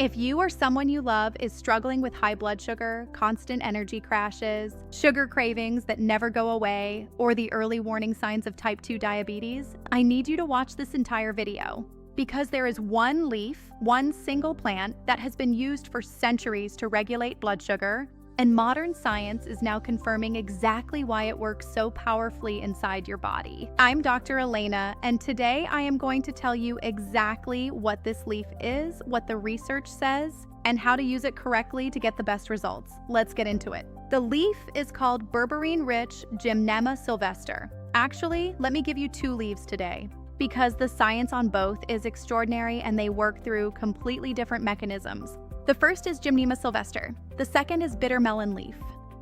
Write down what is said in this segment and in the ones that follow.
If you or someone you love is struggling with high blood sugar, constant energy crashes, sugar cravings that never go away, or the early warning signs of type 2 diabetes, I need you to watch this entire video. Because there is one leaf, one single plant that has been used for centuries to regulate blood sugar, and modern science is now confirming exactly why it works so powerfully inside your body. I'm Dr. Elena, and today I am going to tell you exactly what this leaf is, what the research says, and how to use it correctly to get the best results. Let's get into it. The leaf is called berberine-rich Gymnema Sylvestre. Actually, let me give you two leaves today, because the science on both is extraordinary and they work through completely different mechanisms. The first is Gymnema Sylvestre. The second is Bitter Melon leaf.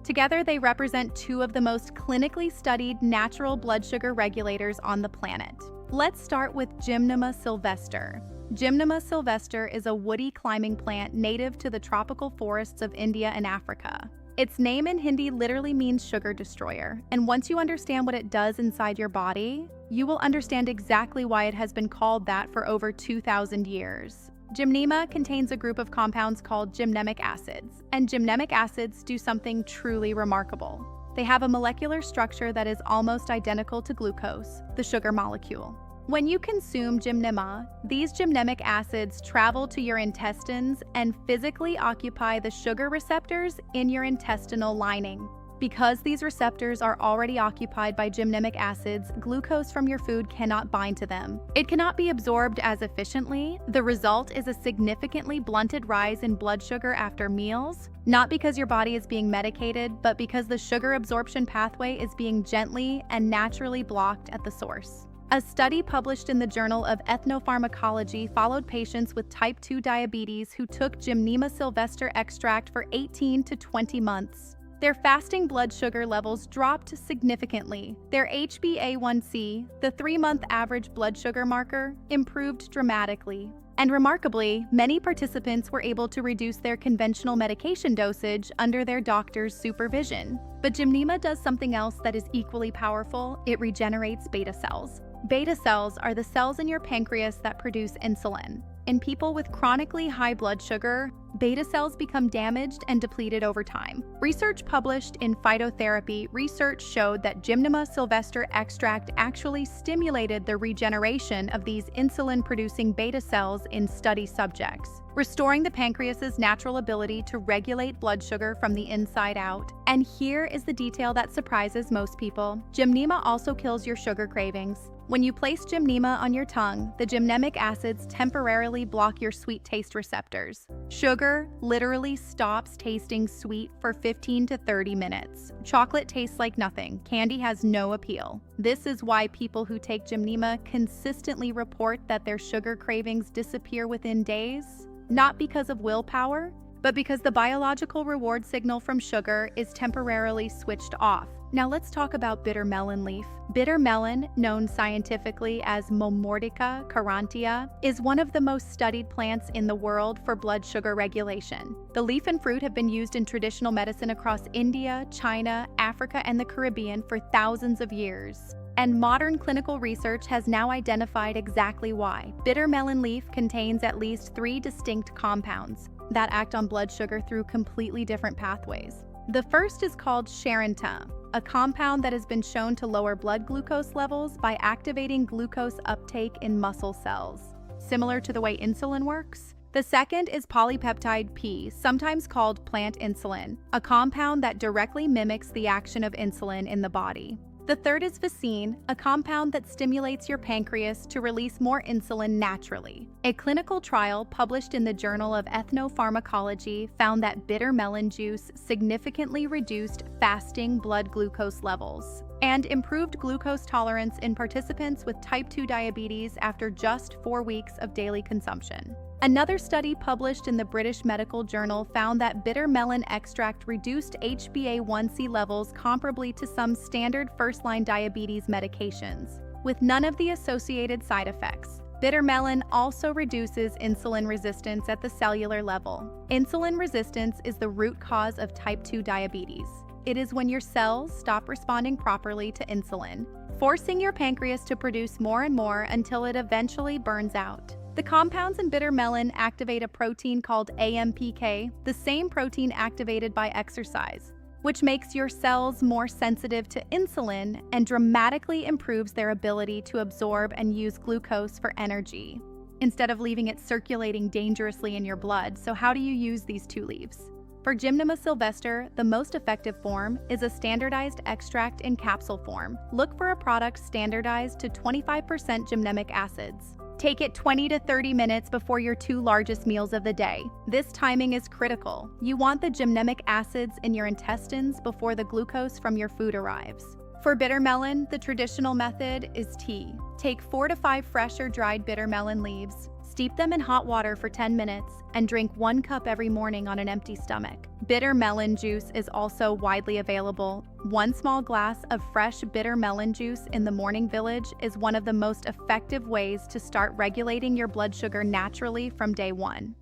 Together, they represent two of the most clinically studied natural blood sugar regulators on the planet. Let's start with Gymnema Sylvestre. Gymnema Sylvestre is a woody climbing plant native to the tropical forests of India and Africa. Its name in Hindi literally means sugar destroyer, and once you understand what it does inside your body, you will understand exactly why it has been called that for over 2,000 years. Gymnema contains a group of compounds called gymnemic acids, and gymnemic acids do something truly remarkable. They have a molecular structure that is almost identical to glucose, the sugar molecule. When you consume gymnema, these gymnemic acids travel to your intestines and physically occupy the sugar receptors in your intestinal lining. Because these receptors are already occupied by gymnemic acids, glucose from your food cannot bind to them. It cannot be absorbed as efficiently. The result is a significantly blunted rise in blood sugar after meals, not because your body is being medicated, but because the sugar absorption pathway is being gently and naturally blocked at the source. A study published in the Journal of Ethnopharmacology followed patients with type 2 diabetes who took Gymnema Sylvestre extract for 18 to 20 months. Their fasting blood sugar levels dropped significantly. Their HbA1c, the 3-month average blood sugar marker, improved dramatically. And remarkably, many participants were able to reduce their conventional medication dosage under their doctor's supervision. But Gymnema does something else that is equally powerful. It regenerates beta cells. Beta cells are the cells in your pancreas that produce insulin. In people with chronically high blood sugar, beta cells become damaged and depleted over time. Research published in Phytotherapy research showed that Gymnema Sylvestre extract actually stimulated the regeneration of these insulin-producing beta cells in study subjects, restoring the pancreas's natural ability to regulate blood sugar from the inside out. And here is the detail that surprises most people. Gymnema also kills your sugar cravings. When you place Gymnema on your tongue, the gymnemic acids temporarily block your sweet taste receptors. Sugar literally stops tasting sweet for 15 to 30 minutes. Chocolate tastes like nothing. Candy has no appeal. This is why people who take Gymnema consistently report that their sugar cravings disappear within days, not because of willpower, but because the biological reward signal from sugar is temporarily switched off. Now let's talk about bitter melon leaf. Bitter melon, known scientifically as Momordica carrantia, is one of the most studied plants in the world for blood sugar regulation. The leaf and fruit have been used in traditional medicine across India, China, Africa, and the Caribbean for thousands of years. And modern clinical research has now identified exactly why. Bitter melon leaf contains at least 3 distinct compounds that act on blood sugar through completely different pathways. The first is called charentin, a compound that has been shown to lower blood glucose levels by activating glucose uptake in muscle cells, similar to the way insulin works. The second is polypeptide P, sometimes called plant insulin, a compound that directly mimics the action of insulin in the body. The third is vicine, a compound that stimulates your pancreas to release more insulin naturally. A clinical trial published in the Journal of Ethnopharmacology found that bitter melon juice significantly reduced fasting blood glucose levels and improved glucose tolerance in participants with type 2 diabetes after just 4 weeks of daily consumption. Another study published in the British Medical Journal found that bitter melon extract reduced HbA1c levels comparably to some standard first-line diabetes medications, with none of the associated side effects. Bitter melon also reduces insulin resistance at the cellular level. Insulin resistance is the root cause of type 2 diabetes. It is when your cells stop responding properly to insulin, forcing your pancreas to produce more and more until it eventually burns out. The compounds in bitter melon activate a protein called AMPK, the same protein activated by exercise, which makes your cells more sensitive to insulin and dramatically improves their ability to absorb and use glucose for energy, instead of leaving it circulating dangerously in your blood. So how do you use these 2 leaves? For Gymnema Sylvestre, the most effective form is a standardized extract in capsule form. Look for a product standardized to 25% gymnemic acids. Take it 20 to 30 minutes before your 2 largest meals of the day. This timing is critical. You want the gymnemic acids in your intestines before the glucose from your food arrives. For bitter melon, the traditional method is tea. Take 4 to 5 fresh or dried bitter melon leaves, steep them in hot water for 10 minutes, and drink 1 cup every morning on an empty stomach. Bitter melon juice is also widely available. 1 small glass of fresh bitter melon juice in the morning village is one of the most effective ways to start regulating your blood sugar naturally from day 1.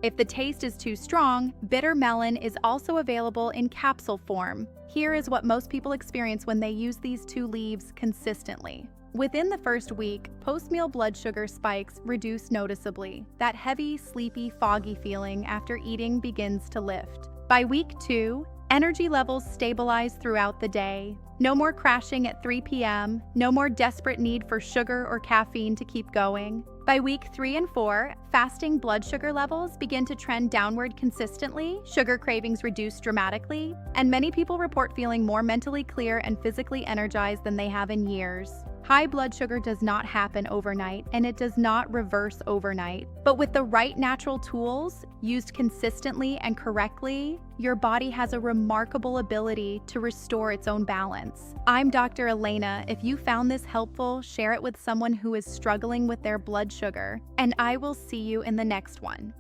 If the taste is too strong, bitter melon is also available in capsule form. Here is what most people experience when they use these 2 leaves consistently. Within the first week, post-meal blood sugar spikes reduce noticeably. That heavy, sleepy, foggy feeling after eating begins to lift. By week 2, energy levels stabilize throughout the day. No more crashing at 3 p.m., no more desperate need for sugar or caffeine to keep going. By week 3 and 4, fasting blood sugar levels begin to trend downward consistently, sugar cravings reduce dramatically, and many people report feeling more mentally clear and physically energized than they have in years. High blood sugar does not happen overnight, and it does not reverse overnight. But with the right natural tools, used consistently and correctly, your body has a remarkable ability to restore its own balance. I'm Dr. Elena. If you found this helpful, share it with someone who is struggling with their blood sugar, and I will see you in the next one.